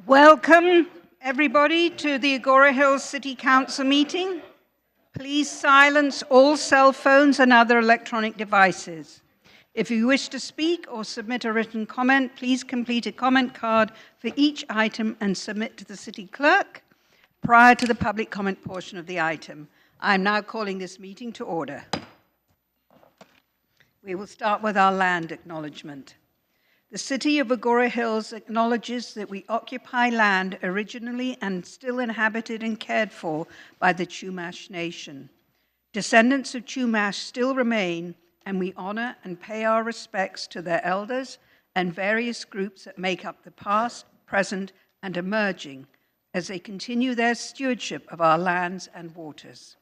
Welcome, everybody, to the Agoura Hills City Council meeting. Please silence all cell phones and other electronic devices. If you wish to speak or submit a written comment, please complete a comment card for each item and submit to the City Clerk prior to the public comment portion of the item. I am now calling this meeting to order. We will start with our land acknowledgement. The City of Agoura Hills acknowledges that we occupy land originally and still inhabited and cared for by the Chumash Nation. Descendants of Chumash still remain, and we honor and pay our respects to their elders and various groups that make up the past, present, and emerging as they continue their stewardship of our lands and waters.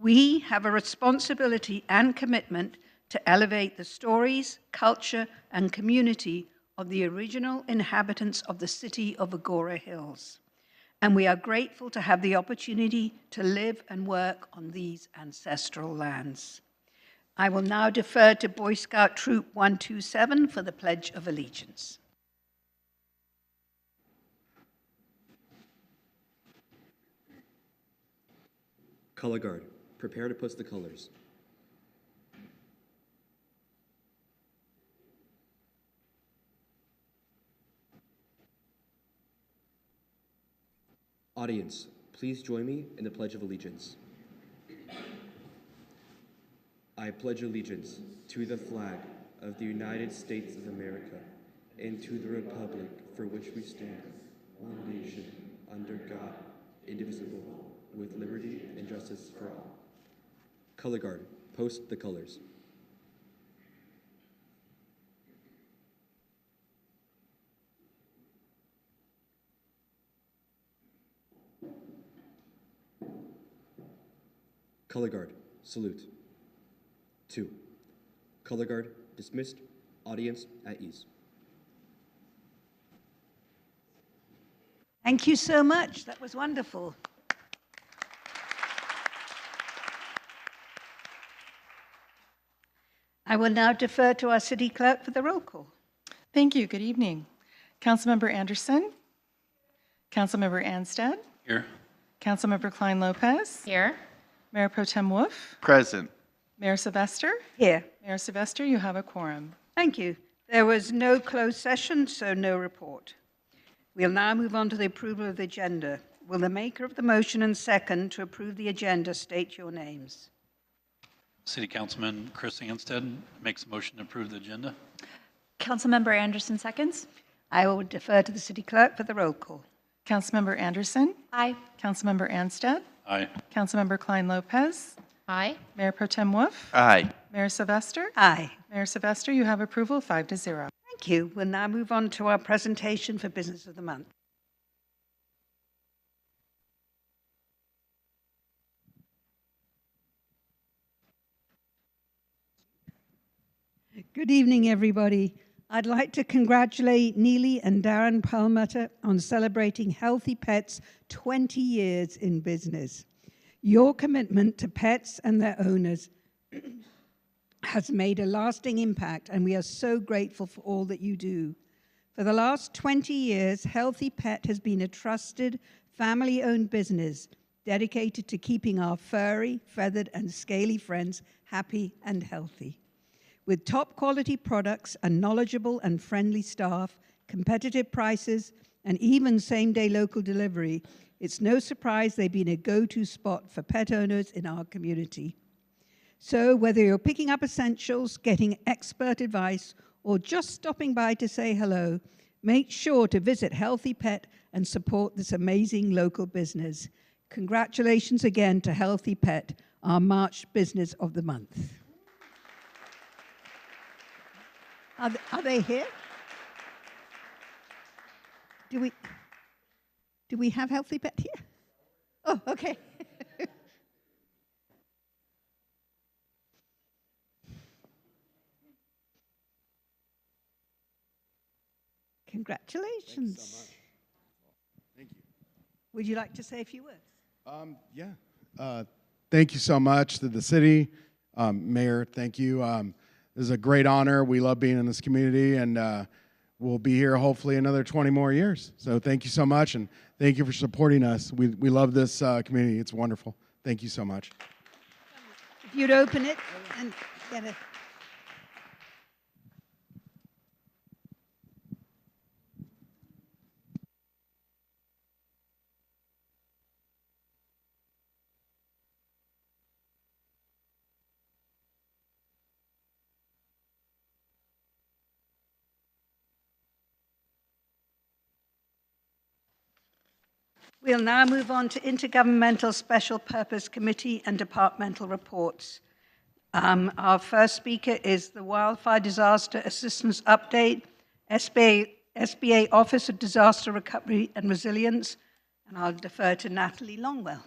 We have a responsibility and commitment to elevate the stories, culture, and community of the original inhabitants of the city of Agoura Hills. And we are grateful to have the opportunity to live and work on these ancestral lands. I will now defer to Boy Scout Troop 127 for the Pledge of Allegiance. Color Guard, prepare to post the colors. Audience, please join me in the Pledge of Allegiance. I pledge allegiance to the flag of the United States of America and to the republic for which we stand, one nation, under God, indivisible, with liberty and justice for all. Color Guard, post the colors. Color Guard, salute. 2. Color Guard, dismissed. Audience at ease. Thank you so much. That was wonderful. I will now defer to our City Clerk for the roll call. Thank you. Good evening. Councilmember Anderson. Councilmember Anstead. Here. Councilmember Klein-Lopez. Here. Mayor Pro Tem Wolf. Present. Mayor Sylvester. Here. Mayor Sylvester, you have a quorum. Thank you. There was no closed session, so no report. We'll now move on to the approval of the agenda. Will the maker of the motion and second to approve the agenda state your names? City Councilman Chris Anstead makes a motion to approve the agenda. Councilmember Anderson seconds. I will defer to the City Clerk for the roll call. Councilmember Anderson. Aye. Councilmember Anstead. Aye. Councilmember Klein-Lopez. Aye. Mayor Pro Tem Wolf. Aye. Mayor Sylvester. Aye. Mayor Sylvester, you have approval 5-0. Thank you. We'll now move on to our presentation for Business of the Month. Good evening, everybody. I'd like to congratulate Neely and Darren Perlmutter on celebrating Healthy Pets 20 years in business. Your commitment to pets and their owners has made a lasting impact, and we are so grateful for all that you do. For the last 20 years, Healthy Pet has been a trusted, family-owned business dedicated to keeping our furry, feathered, and scaly friends happy and healthy. With top quality products, a knowledgeable and friendly staff, competitive prices, and even same-day local delivery, it's no surprise they've been a go-to spot for pet owners in our community. So whether you're picking up essentials, getting expert advice, or just stopping by to say hello, make sure to visit Healthy Pet and support this amazing local business. Congratulations again to Healthy Pet, our March Business of the Month. Are they here? Do we have Healthy Pet here? Oh, okay. Congratulations. Thank you so much. Thank you. Would you like to say a few words? Yeah. Thank you so much to the city. Mayor, thank you. This is a great honor. We love being in this community, and we'll be here hopefully another 20 more years. So thank you so much, and thank you for supporting us. We love this community. It's wonderful. Thank you so much. If you'd open it and get it. We'll now move on to Intergovernmental Special Purpose Committee and departmental reports. Our first speaker is the Wildfire Disaster Assistance Update, SBA Office of Disaster Recovery and Resilience, and I'll defer to Natalie Longwell.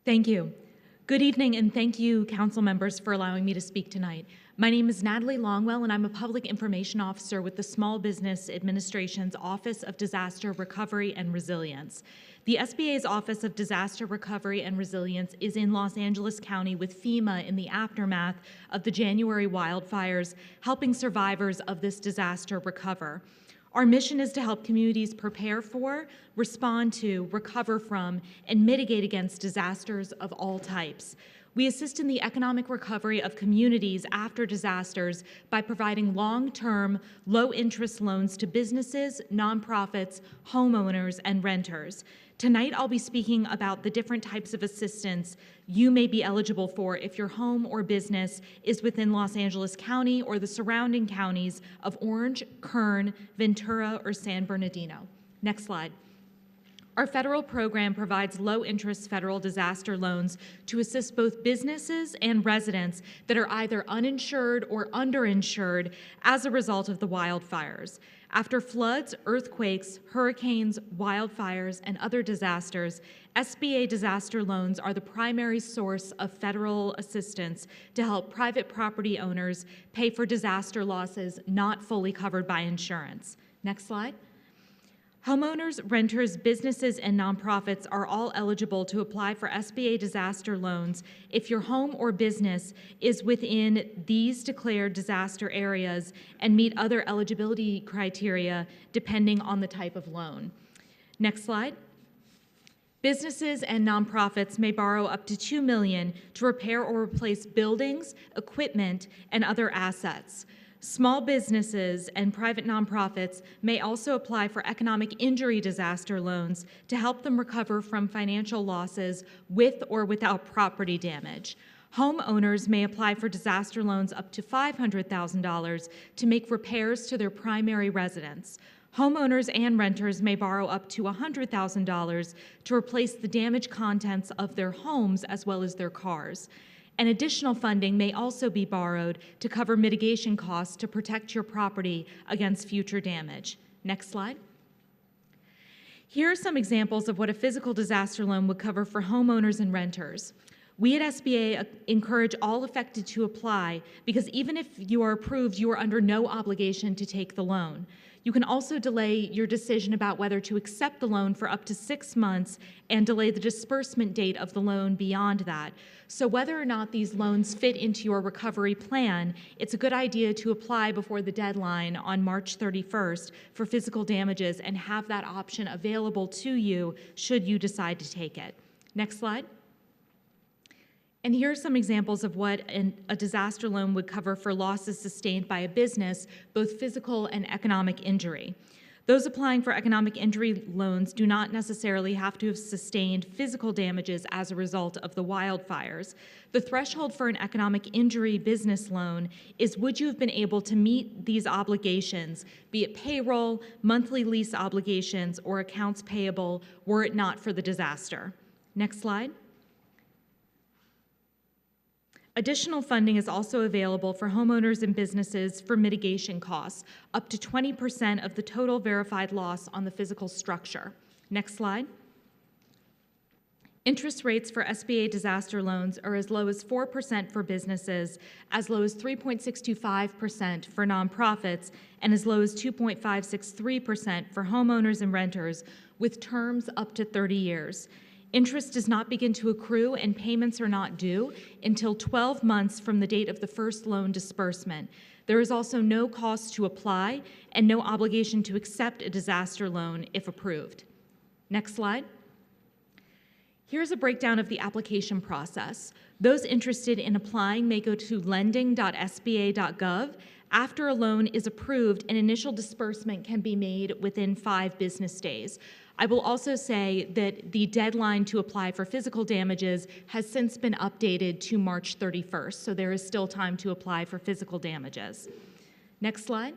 Thank you. Good evening, and thank you, council members, for allowing me to speak tonight. My name is Natalie Longwell, and I'm a Public Information Officer with the Small Business Administration's Office of Disaster Recovery and Resilience. The SBA's Office of Disaster Recovery and Resilience is in Los Angeles County with FEMA in the aftermath of the January wildfires, helping survivors of this disaster recover. Our mission is to help communities prepare for, respond to, recover from, and mitigate against disasters of all types. We assist in the economic recovery of communities after disasters by providing long-term, low-interest loans to businesses, nonprofits, homeowners, and renters. Tonight, I'll be speaking about the different types of assistance you may be eligible for if your home or business is within Los Angeles County or the surrounding counties of Orange, Kern, Ventura, or San Bernardino. Next slide. Our federal program provides low-interest federal disaster loans to assist both businesses and residents that are either uninsured or underinsured as a result of the wildfires. After floods, earthquakes, hurricanes, wildfires, and other disasters, SBA disaster loans are the primary source of federal assistance to help private property owners pay for disaster losses not fully covered by insurance. Next slide. Homeowners, renters, businesses, and nonprofits are all eligible to apply for SBA disaster loans if your home or business is within these declared disaster areas and meet other eligibility criteria depending on the type of loan. Next slide. Businesses and nonprofits may borrow up to $2 million to repair or replace buildings, equipment, and other assets. Small businesses and private nonprofits may also apply for economic injury disaster loans to help them recover from financial losses with or without property damage. Homeowners may apply for disaster loans up to $500,000 to make repairs to their primary residence. Homeowners and renters may borrow up to $100,000 to replace the damaged contents of their homes as well as their cars. And additional funding may also be borrowed to cover mitigation costs to protect your property against future damage. Next slide. Here are some examples of what a physical disaster loan would cover for homeowners and renters. We at SBA encourage all affected to apply because even if you are approved, you are under no obligation to take the loan. You can also delay your decision about whether to accept the loan for up to 6 months and delay the disbursement date of the loan beyond that. So whether or not these loans fit into your recovery plan, it's a good idea to apply before the deadline on March 31st for physical damages and have that option available to you should you decide to take it. Next slide. And here are some examples of what a disaster loan would cover for losses sustained by a business, both physical and economic injury. Those applying for economic injury loans do not necessarily have to have sustained physical damages as a result of the wildfires. The threshold for an economic injury business loan is would you have been able to meet these obligations, be it payroll, monthly lease obligations, or accounts payable, were it not for the disaster. Next slide. Additional funding is also available for homeowners and businesses for mitigation costs, up to 20% of the total verified loss on the physical structure. Next slide. Interest rates for SBA disaster loans are as low as 4% for businesses, as low as 3.625% for nonprofits, and as low as 2.563% for homeowners and renters, with terms up to 30 years. Interest does not begin to accrue and payments are not due until 12 months from the date of the first loan disbursement. There is also no cost to apply and no obligation to accept a disaster loan if approved. Next slide. Here's a breakdown of the application process. Those interested in applying may go to lending.sba.gov. After a loan is approved, an initial disbursement can be made within 5 business days. I will also say that the deadline to apply for physical damages has since been updated to March 31st, so there is still time to apply for physical damages. Next slide.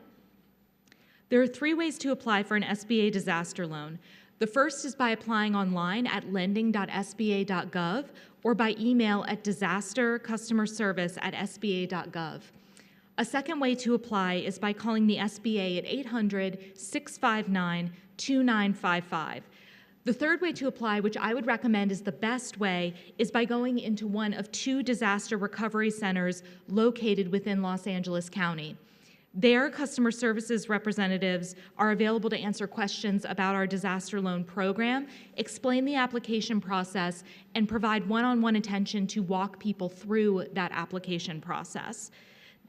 There are 3 ways to apply for an SBA disaster loan. The first is by applying online at lending.sba.gov or by email at disastercustomerservice@sba.gov. A second way to apply is by calling the SBA at 800-659-2955. The third way to apply, which I would recommend is the best way, is by going into one of 2 disaster recovery centers located within Los Angeles County. Their customer services representatives are available to answer questions about our disaster loan program, explain the application process, and provide one-on-one attention to walk people through that application process.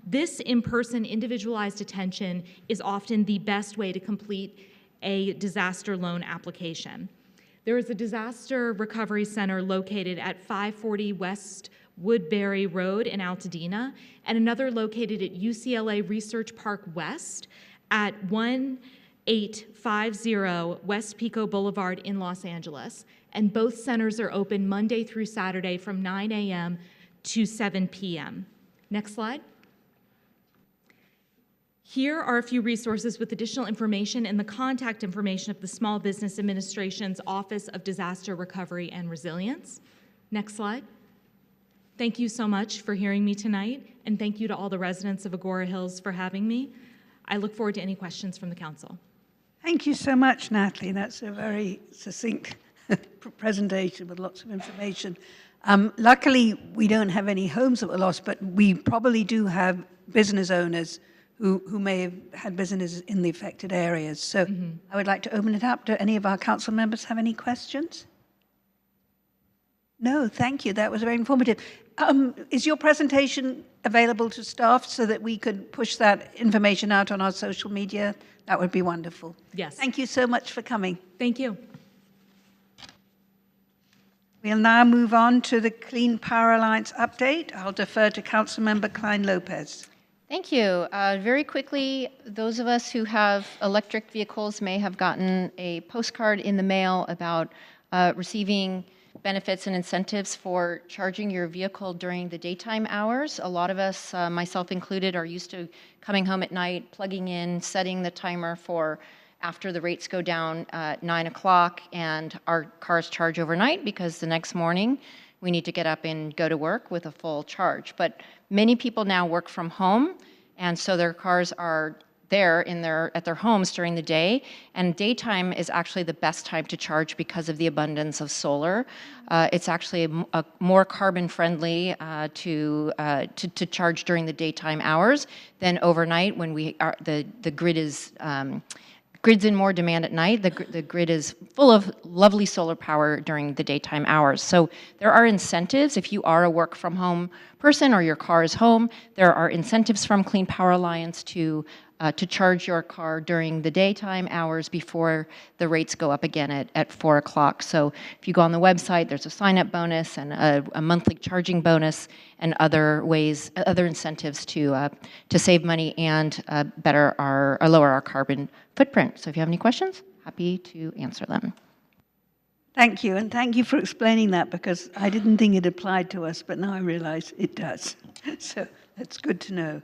This in-person, individualized attention is often the best way to complete a disaster loan application. There is a disaster recovery center located at 540 West Woodbury Road in Altadena, and another located at UCLA Research Park West at 1850 West Pico Boulevard in Los Angeles. And both centers are open Monday through Saturday from 9 a.m. to 7 p.m. Next slide. Here are a few resources with additional information and the contact information of the Small Business Administration's Office of Disaster Recovery and Resilience. Next slide. Thank you so much for hearing me tonight, and thank you to all the residents of Agoura Hills for having me. I look forward to any questions from the council. Thank you so much, Natalie. That's a very succinct presentation with lots of information. Luckily, we don't have any homes that were lost, but we probably do have business owners who may have had businesses in the affected areas. So I would like to open it up. Do any of our council members have any questions? No, thank you. That was very informative. Is your presentation available to staff so that we could push that information out on our social media? That would be wonderful. Yes. Thank you so much for coming. Thank you. We'll now move on to the Clean Power Alliance update. I'll defer to Councilmember Klein-Lopez. Thank you. Very quickly, those of us who have electric vehicles may have gotten a postcard in the mail about receiving benefits and incentives for charging your vehicle during the daytime hours. A lot of us, myself included, are used to coming home at night, plugging in, setting the timer for after the rates go down at 9 o'clock, and our cars charge overnight because the next morning we need to get up and go to work with a full charge. But many people now work from home, and so their cars are there at their homes during the day, and daytime is actually the best time to charge because of the abundance of solar. It's actually a more carbon friendly to charge during the daytime hours than overnight when the grid is grid's in more demand at night. The grid is full of lovely solar power during the daytime hours. So there are incentives if you are a work from home person or your car is home. There are incentives from Clean Power Alliance to charge your car during the daytime hours before the rates go up again at 4 o'clock. So if you go on the website, there's a sign-up bonus and a monthly charging bonus and other ways, other incentives to save money and lower our carbon footprint. So if you have any questions, happy to answer them. Thank you, and thank you for explaining that, because I didn't think it applied to us, but now I realize it does. So that's good to know.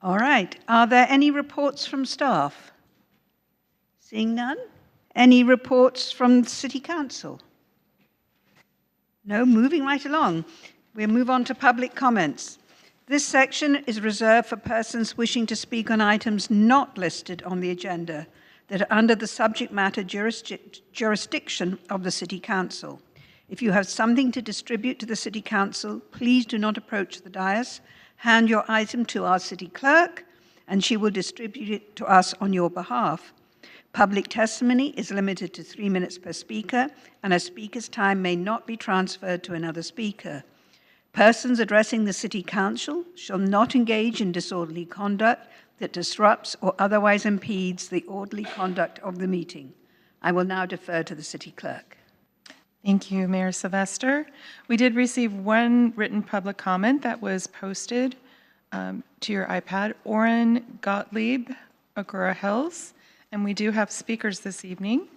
All right. Are there any reports from staff? Seeing none? Any reports from City Council? No, moving right along. We'll move on to public comments. This section is reserved for persons wishing to speak on items not listed on the agenda that are under the subject matter jurisdiction of the City Council. If you have something to distribute to the City Council, please do not approach the dais. Hand your item to our City Clerk, and she will distribute it to us on your behalf. Public testimony is limited to 3 minutes per speaker, and a speaker's time may not be transferred to another speaker. Persons addressing the City Council shall not engage in disorderly conduct that disrupts or otherwise impedes the orderly conduct of the meeting. I will now defer to the City Clerk. Thank you, Mayor Sylvester. We did receive one written public comment that was posted to your iPad. Orrin Gottlieb, Agoura Hills. And we do have speakers this evening.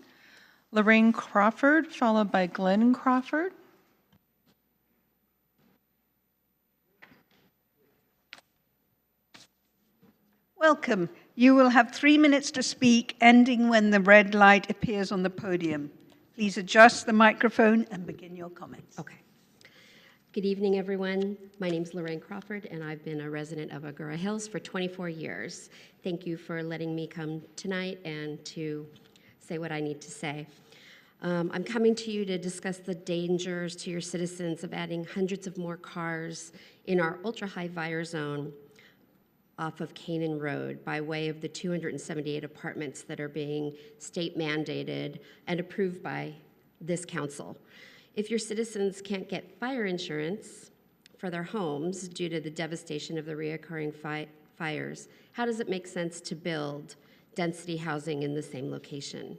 Lorraine Crawford, followed by Glenn Crawford. Welcome. You will have 3 minutes to speak, ending when the red light appears on the podium. Please adjust the microphone and begin your comments. Okay. Good evening, everyone. My name is Lorraine Crawford, and I've been a resident of Agoura Hills for 24 years. Thank you for letting me come tonight and to say what I need to say. I'm coming to you to discuss the dangers to your citizens of adding hundreds of more cars in our ultra-high fire zone off of Canaan Road by way of the 278 apartments that are being state mandated and approved by this council. If your citizens can't get fire insurance for their homes due to the devastation of the reoccurring fires, how does it make sense to build density housing in the same location?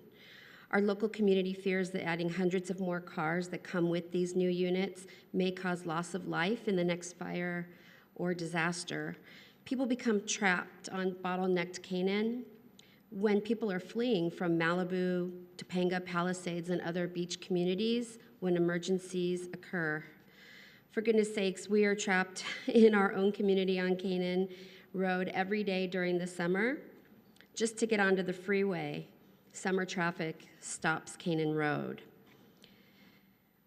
Our local community fears that adding hundreds of more cars that come with these new units may cause loss of life in the next fire or disaster. People become trapped on bottlenecked Canaan when people are fleeing from Malibu, Topanga, Palisades, and other beach communities when emergencies occur. For goodness sakes, we are trapped in our own community on Canaan Road every day during the summer. Just to get onto the freeway, summer traffic stops Canaan Road.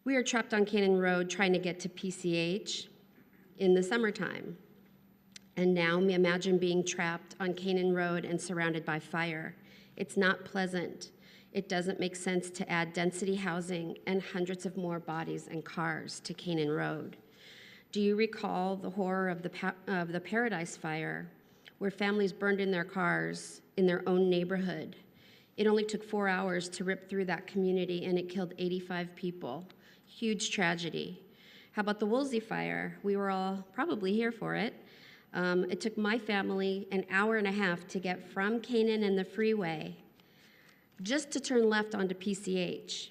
We are trapped on Canaan Road trying to get to PCH in the summertime. And now imagine being trapped on Canaan Road and surrounded by fire. It's not pleasant. It doesn't make sense to add density housing and hundreds of more bodies and cars to Canaan Road. Do you recall the horror of the Paradise Fire, where families burned in their cars in their own neighborhood? It only took 4 hours to rip through that community, and it killed 85 people. Huge tragedy. How about the Woolsey Fire? We were all probably here for it. It took my family an hour and a half to get from Canaan and the freeway just to turn left onto PCH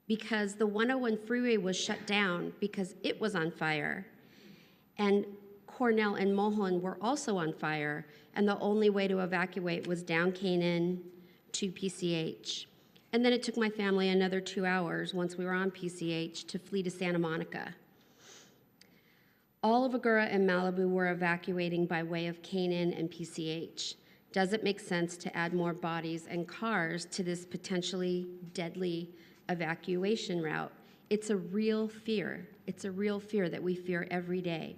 because the 101 freeway was shut down because it was on fire. And Cornell and Mulholland were also on fire, and the only way to evacuate was down Canaan to PCH. And then it took my family another 2 hours once we were on PCH to flee to Santa Monica. All of Agoura and Malibu were evacuating by way of Canaan and PCH. Does it make sense to add more bodies and cars to this potentially deadly evacuation route? It's a real fear. It's a real fear that we fear every day.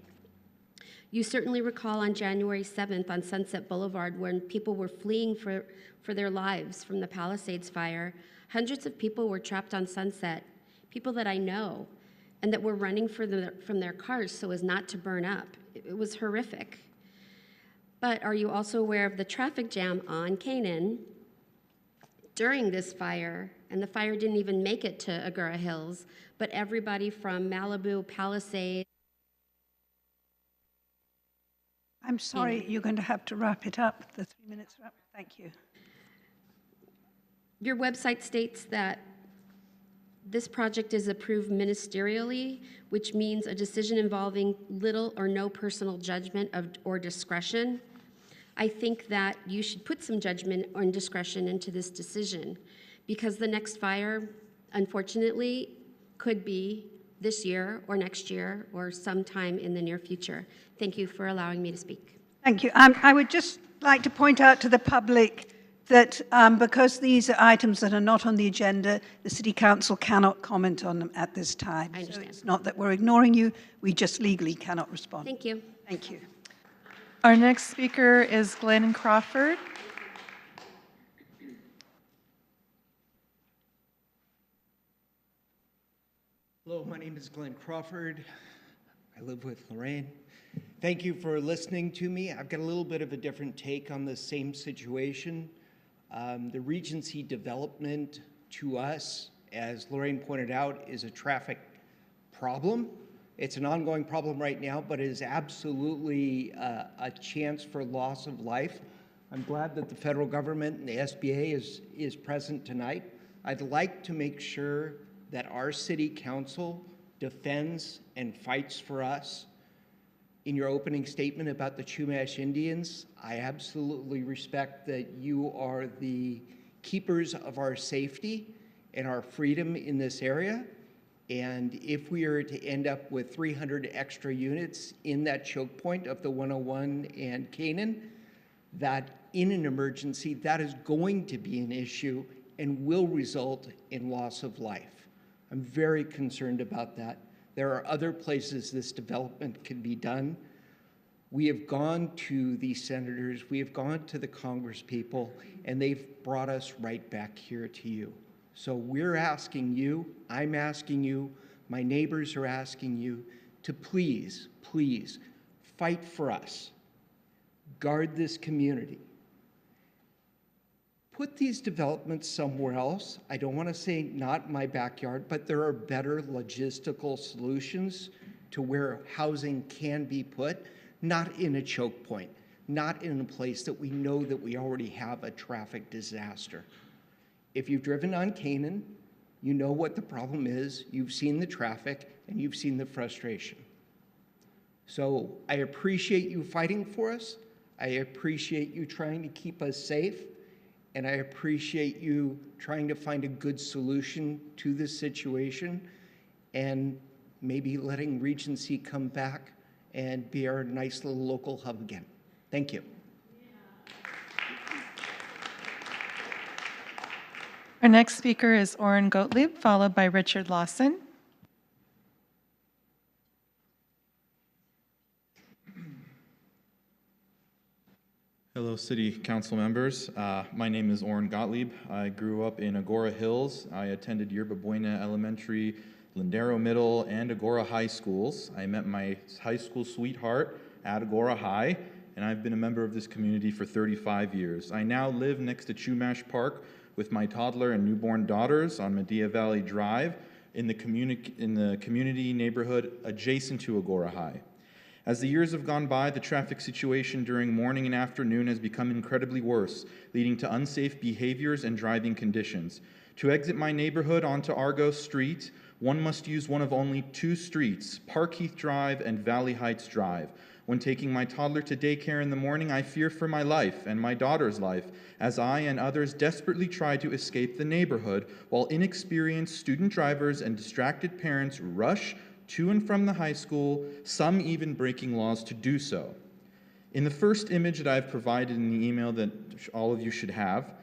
You certainly recall on January 7th on Sunset Boulevard when people were fleeing for their lives from the Palisades fire. Hundreds of people were trapped on Sunset, people that I know, and that were running from their cars so as not to burn up. It was horrific. But are you also aware of the traffic jam on Canaan during this fire? And the fire didn't even make it to Agoura Hills, but everybody from Malibu, Palisades. I'm sorry, you're going to have to wrap it up, the 3 minutes wrap. Thank you. Your website states that this project is approved ministerially, which means a decision involving little or no personal judgment or discretion. I think that you should put some judgment and discretion into this decision because the next fire, unfortunately, could be this year or next year or sometime in the near future. Thank you for allowing me to speak. Thank you. I would just like to point out to the public that because these are items that are not on the agenda, the City Council cannot comment on them at this time. I understand. So it's not that we're ignoring you, we just legally cannot respond. Thank you. Thank you. Our next speaker is Glenn Crawford. Hello, my name is Glenn Crawford. I live with Lorraine. Thank you for listening to me. I've got a little bit of a different take on the same situation. The Regency development to us, as Lorraine pointed out, is a traffic problem. It's an ongoing problem right now, but it is absolutely a chance for loss of life. I'm glad that the federal government and the SBA is present tonight. I'd like to make sure that our city council defends and fights for us. In your opening statement about the Chumash Indians, I absolutely respect that you are the keepers of our safety and our freedom in this area. And if we are to end up with 300 extra units in that choke point of the 101 and Canaan, that in an emergency, that is going to be an issue and will result in loss of life. I'm very concerned about that. There are other places this development can be done. We have gone to the senators, we have gone to the congresspeople, and they've brought us right back here to you. So we're asking you, I'm asking you, my neighbors are asking you to please, please fight for us. Guard this community. Put these developments somewhere else. I don't want to say not my backyard, but there are better logistical solutions to where housing can be put, not in a choke point, not in a place that we know that we already have a traffic disaster. If you've driven on Canaan, you know what the problem is, you've seen the traffic, and you've seen the frustration. So I appreciate you fighting for us. I appreciate you trying to keep us safe. And I appreciate you trying to find a good solution to this situation and maybe letting Regency come back and be our nice little local hub again. Thank you. Our next speaker is Orrin Gottlieb, followed by Richard Lawson. Hello, City Council members. My name is Orrin Gottlieb. I grew up in Agoura Hills. I attended Yerba Buena Elementary, Lindero Middle, and Agoura High schools. I met my high school sweetheart at Agoura High, and I've been a member of this community for 35 years. I now live next to Chumash Park with my toddler and newborn daughters on Medea Valley Drive in the community neighborhood adjacent to Agoura High. As the years have gone by, the traffic situation during morning and afternoon has become incredibly worse, leading to unsafe behaviors and driving conditions. To exit my neighborhood onto Argos Street, one must use one of only two streets, Parkheath Drive and Valley Heights Drive. When taking my toddler to daycare in the morning, I fear for my life and my daughter's life, as I and others desperately try to escape the neighborhood, while inexperienced student drivers and distracted parents rush to and from the high school, some even breaking laws to do so. In the first image that I've provided in the email that all of you should have,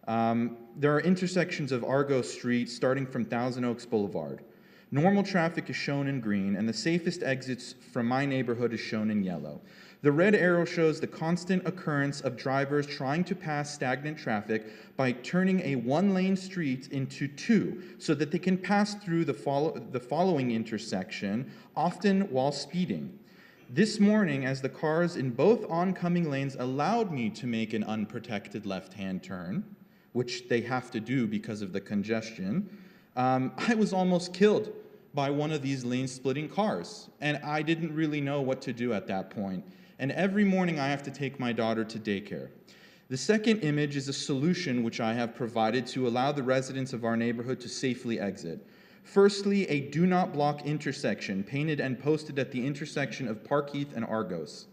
there are intersections of Argos Street starting from Thousand Oaks Boulevard. Normal traffic is shown in green, and the safest exits from my neighborhood is shown in yellow. The red arrow shows the constant occurrence of drivers trying to pass stagnant traffic by turning a one-lane street into two so that they can pass through the following intersection, often while speeding. This morning, as the cars in both oncoming lanes allowed me to make an unprotected left-hand turn, which they have to do because of the congestion, I was almost killed by one of these lane-splitting cars, and I didn't really know what to do at that point. And every morning I have to take my daughter to daycare. The second image is a solution which I have provided to allow the residents of our neighborhood to safely exit. Firstly, a do not block intersection painted and posted at the intersection of Parkheath and Argos.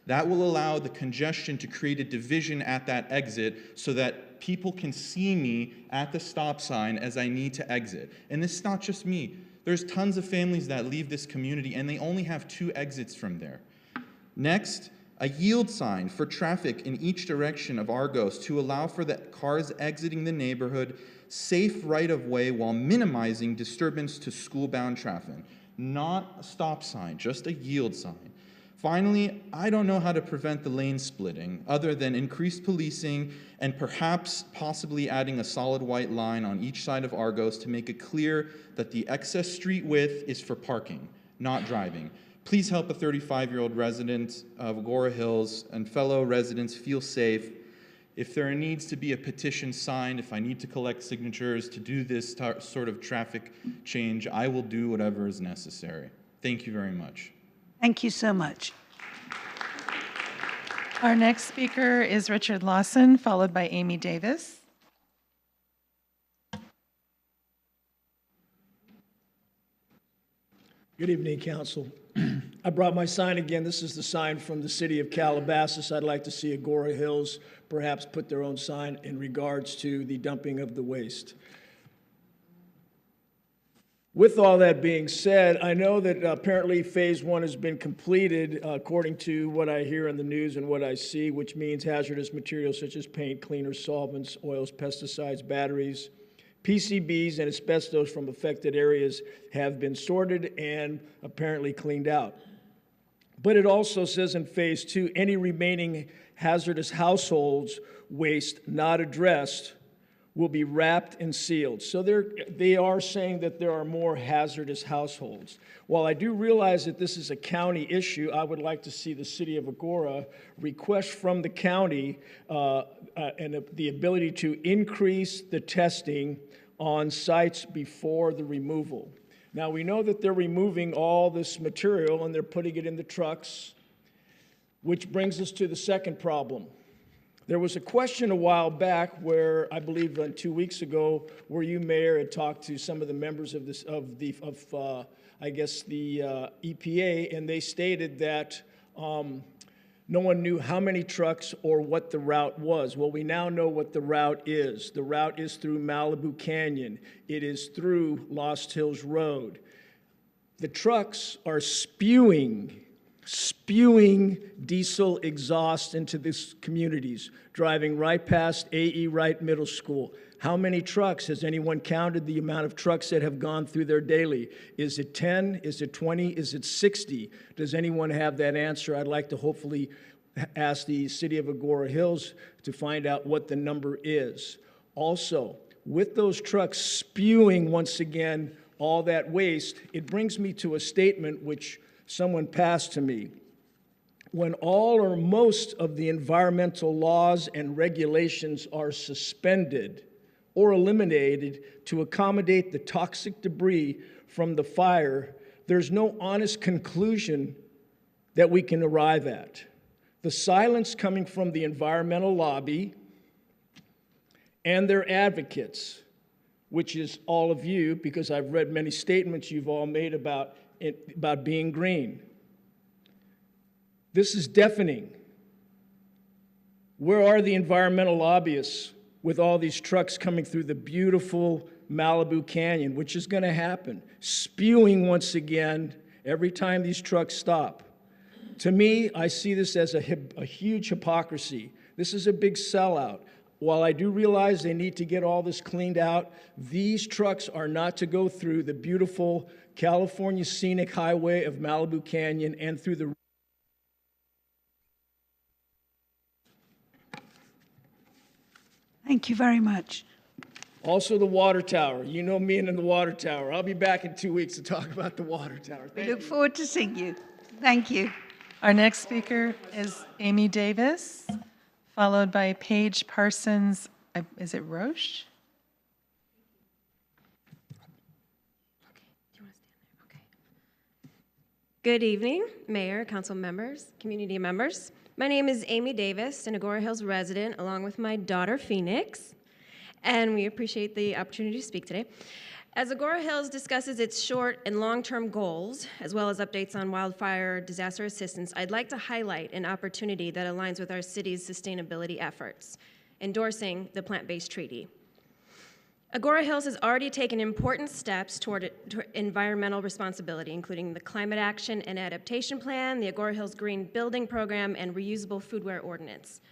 That will allow the congestion to create a division at that exit so that people can see me at the stop sign as I need to exit. And this is not just me. There's tons of families that leave this community and they only have two exits from there. Next, a yield sign for traffic in each direction of Argos to allow for the cars exiting the neighborhood safe right-of-way while minimizing disturbance to school-bound traffic. Not a stop sign, just a yield sign. Finally, I don't know how to prevent the lane splitting other than increased policing and perhaps possibly adding a solid white line on each side of Argos to make it clear that the excess street width is for parking, not driving. Please help a 35-year-old resident of Agoura Hills and fellow residents feel safe. If there needs to be a petition signed, if I need to collect signatures to do this sort of traffic change, I will do whatever is necessary. Thank you very much. Thank you so much. Our next speaker is Richard Lawson, followed by Amy Davis. Good evening, Council. I brought my sign again. This is the sign from the city of Calabasas. I'd like to see Agoura Hills perhaps put their own sign in regards to the dumping of the waste. With all that being said, I know that apparently phase 1 has been completed according to what I hear in the news and what I see, which means hazardous materials such as paint, cleaners, solvents, oils, pesticides, batteries, PCBs, and asbestos from affected areas have been sorted and apparently cleaned out. But it also says in phase 2, any remaining hazardous households waste not addressed will be wrapped and sealed. So they are saying that there are more hazardous households. While I do realize that this is a county issue, I would like to see the city of Agoura request from the county and the ability to increase the testing on sites before the removal. Now, we know that they're removing all this material and they're putting it in the trucks, which brings us to the second problem. There was a question a while back where I believe 2 weeks ago, where you, Mayor, had talked to some of the members of the EPA, and they stated that no one knew how many trucks or what the route was. Well, we now know what the route is. The route is through Malibu Canyon. It is through Lost Hills Road. The trucks are spewing diesel exhaust into these communities, driving right past A.E. Wright Middle School. How many trucks? Has anyone counted the amount of trucks that have gone through there daily? Is it 10? Is it 20? Is it 60? Does anyone have that answer? I'd like to hopefully ask the city of Agoura Hills to find out what the number is. Also, with those trucks spewing once again all that waste, it brings me to a statement which someone passed to me. When all or most of the environmental laws and regulations are suspended or eliminated to accommodate the toxic debris from the fire, there's no honest conclusion that we can arrive at. The silence coming from the environmental lobby and their advocates, which is all of you, because I've read many statements you've all made about being green. This is deafening. Where are the environmental lobbyists with all these trucks coming through the beautiful Malibu Canyon, which is going to happen, spewing once again every time these trucks stop? To me, I see this as a huge hypocrisy. This is a big sellout. While I do realize they need to get all this cleaned out, these trucks are not to go through the beautiful California scenic highway of Malibu Canyon and through the Thank you very much. Also the water tower. You know me and the water tower. I'll be back in 2 weeks to talk about the water tower. We look forward to seeing you. Thank you. Our next speaker is Amy Davis, followed by Paige Parsons. Is it Roche? Good evening, Mayor, Council members, community members. My name is Amy Davis, an Agoura Hills resident, along with my daughter, Phoenix, and we appreciate the opportunity to speak today. As Agoura Hills discusses its short and long-term goals, as well as updates on wildfire disaster assistance, I'd like to highlight an opportunity that aligns with our city's sustainability efforts, endorsing the plant-based treaty. Agoura Hills has already taken important steps toward environmental responsibility, including the Climate Action and Adaptation Plan, the Agoura Hills Green Building Program, and Reusable Foodware Ordinance.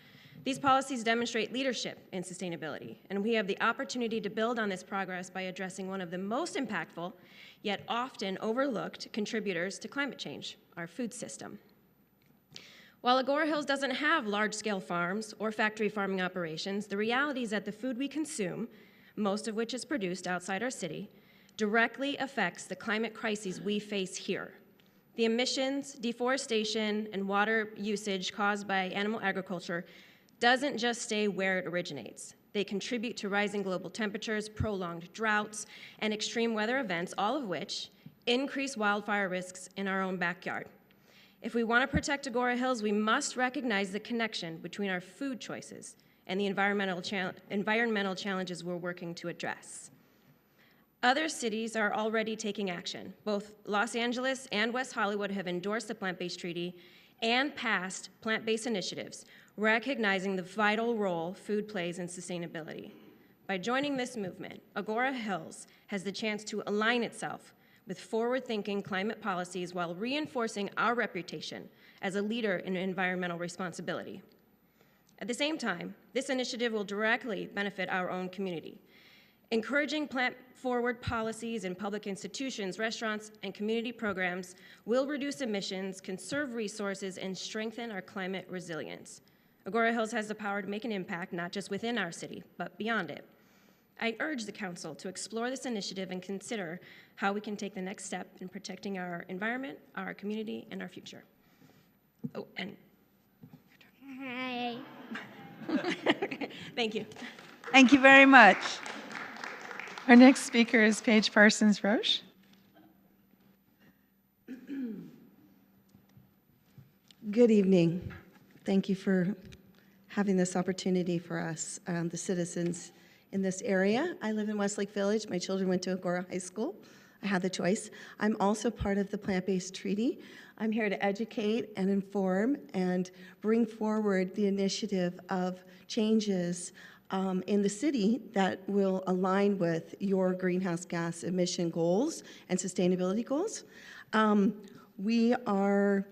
These policies demonstrate leadership in sustainability, and we have the opportunity to build on this progress by addressing one of the most impactful, yet often overlooked, contributors to climate change, our food system. While Agoura Hills doesn't have large-scale farms or factory farming operations, the reality is that the food we consume, most of which is produced outside our city, directly affects the climate crises we face here. The emissions, deforestation, and water usage caused by animal agriculture doesn't just stay where it originates. They contribute to rising global temperatures, prolonged droughts, and extreme weather events, all of which increase wildfire risks in our own backyard. If we want to protect Agoura Hills, we must recognize the connection between our food choices and the environmental challenges we're working to address. Other cities are already taking action. Both Los Angeles and West Hollywood have endorsed the plant-based treaty and passed plant-based initiatives, recognizing the vital role food plays in sustainability. By joining this movement, Agoura Hills has the chance to align itself with forward-thinking climate policies while reinforcing our reputation as a leader in environmental responsibility. At the same time, this initiative will directly benefit our own community. Encouraging plant-forward policies in public institutions, restaurants, and community programs will reduce emissions, conserve resources, and strengthen our climate resilience. Agoura Hills has the power to make an impact, not just within our city, but beyond it. I urge the Council to explore this initiative and consider how we can take the next step in protecting our environment, our community, and our future. Oh, and Hi. thank you. Thank you very much. Our next speaker is Paige Parsons-Roche. Good evening. Thank you for having this opportunity for us, the citizens in this area. I live in Westlake Village. My children went to Agoura High School. I had the choice. I'm also part of the plant-based treaty. I'm here to educate and inform and bring forward the initiative of changes in the city that will align with your greenhouse gas emission goals and sustainability goals. We are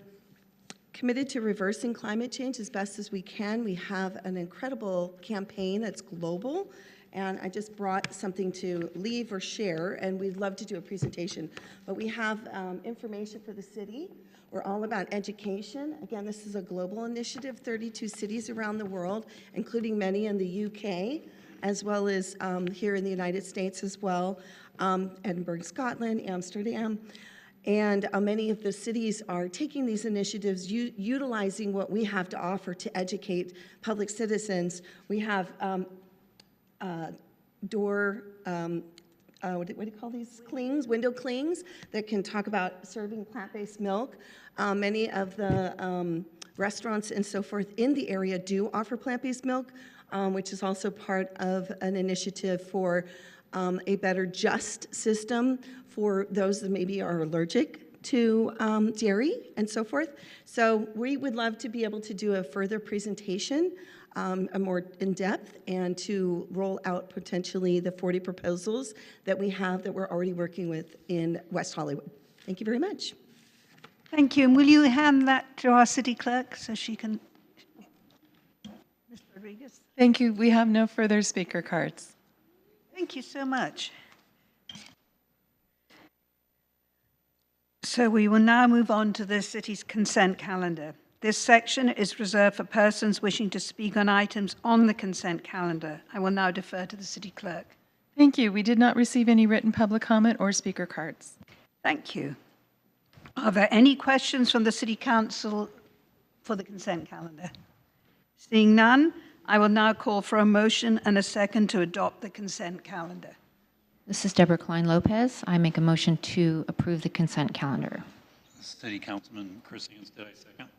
committed to reversing climate change as best as we can. We have an incredible campaign that's global, and I just brought something to leave or share, and we'd love to do a presentation. But we have information for the city. We're all about education. Again, this is a global initiative, 32 cities around the world, including many in the UK, as well as here in the United States as well, Edinburgh, Scotland, Amsterdam. And many of the cities are taking these initiatives, utilizing what we have to offer to educate public citizens. We have what do you call these? Clings, window clings that can talk about serving plant-based milk. Many of the restaurants and so forth in the area do offer plant-based milk, which is also part of an initiative for a better just system for those that maybe are allergic to dairy and so forth. So we would love to be able to do a further presentation, a more in-depth, and to roll out potentially the 40 proposals that we have that we're already working with in West Hollywood. Thank you very much. Thank you. And will you hand that to our city clerk so she can... Ms. Rodriguez? Thank you. We have no further speaker cards. Thank you so much. So we will now move on to the city's consent calendar. This section is reserved for persons wishing to speak on items on the consent calendar. I will now defer to the city clerk. Thank you. We did not receive any written public comment or speaker cards. Thank you. Are there any questions from the City Council for the consent calendar? Seeing none, I will now call for a motion and a second to adopt the consent calendar. This is Deborah Klein-Lopez. I make a motion to approve the consent calendar. City Councilman Chris Anstett, I second.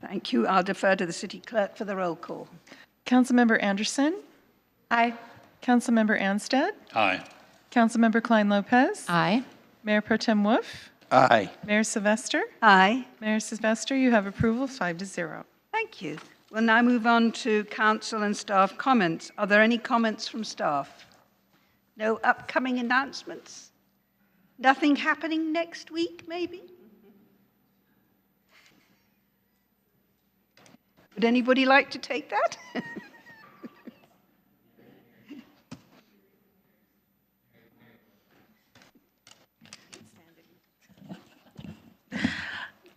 Thank you. I'll defer to the city clerk for the roll call. Councilmember Anderson? Aye. Councilmember Anstett? Aye. Councilmember Klein-Lopez? Aye. Mayor Pro Tem Wolf? Aye. Mayor Sylvester? Aye. Mayor Sylvester, you have approval 5-0. Thank you. We'll now move on to council and staff comments. Are there any comments from staff? No upcoming announcements? Nothing happening next week, maybe? Would anybody like to take that?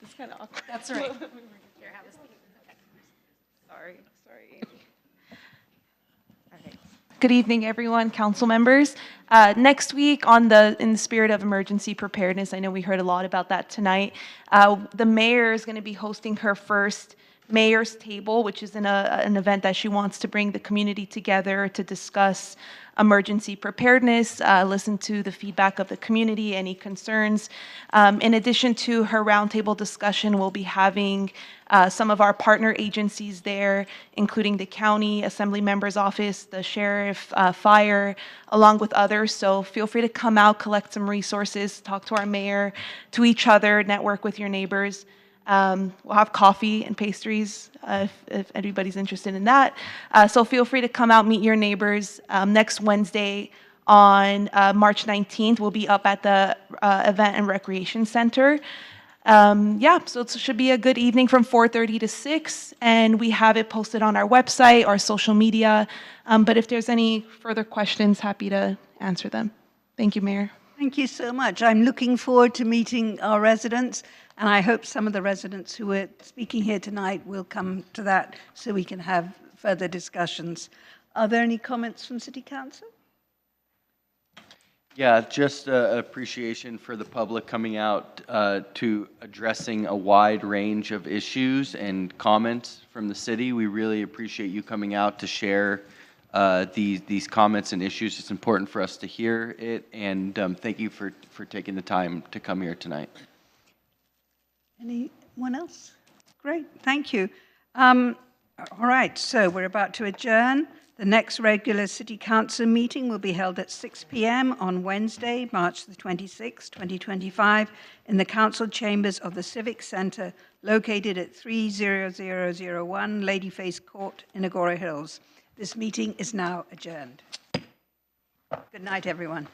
It's kind of awkward. That's right. Sorry. Good evening, everyone, council members. Next week, in the spirit of emergency preparedness, I know we heard a lot about that tonight, the mayor is going to be hosting her first Mayor's Table, which is an event that she wants to bring the community together to discuss emergency preparedness, listen to the feedback of the community, any concerns. In addition to her roundtable discussion, we'll be having some of our partner agencies there, including the county assembly member's office, the sheriff, fire, along with others. So feel free to come out, collect some resources, talk to our mayor, to each other, network with your neighbors. We'll have coffee and pastries if anybody's interested in that. So feel free to come out, meet your neighbors. Next Wednesday on March 19th, we'll be up at the Event and Recreation Center. So it should be a good evening from 4:30 to 6, and we have it posted on our website, our social media. But if there's any further questions, happy to answer them. Thank you, Mayor. Thank you so much. I'm looking forward to meeting our residents, and I hope some of the residents who are speaking here tonight will come to that so we can have further discussions. Are there any comments from City Council? Yeah, just appreciation for the public coming out to addressing a wide range of issues and comments from the city. We really appreciate you coming out to share these comments and issues. It's important for us to hear it, and thank you for taking the time to come here tonight. Anyone else? Great, thank you. All right, so we're about to adjourn. The next regular City Council meeting will be held at 6 p.m. on Wednesday, March the 26th, 2025, in the Council Chambers of the Civic Center, located at 30001 Ladyface Court in Agoura Hills. This meeting is now adjourned. Good night, everyone.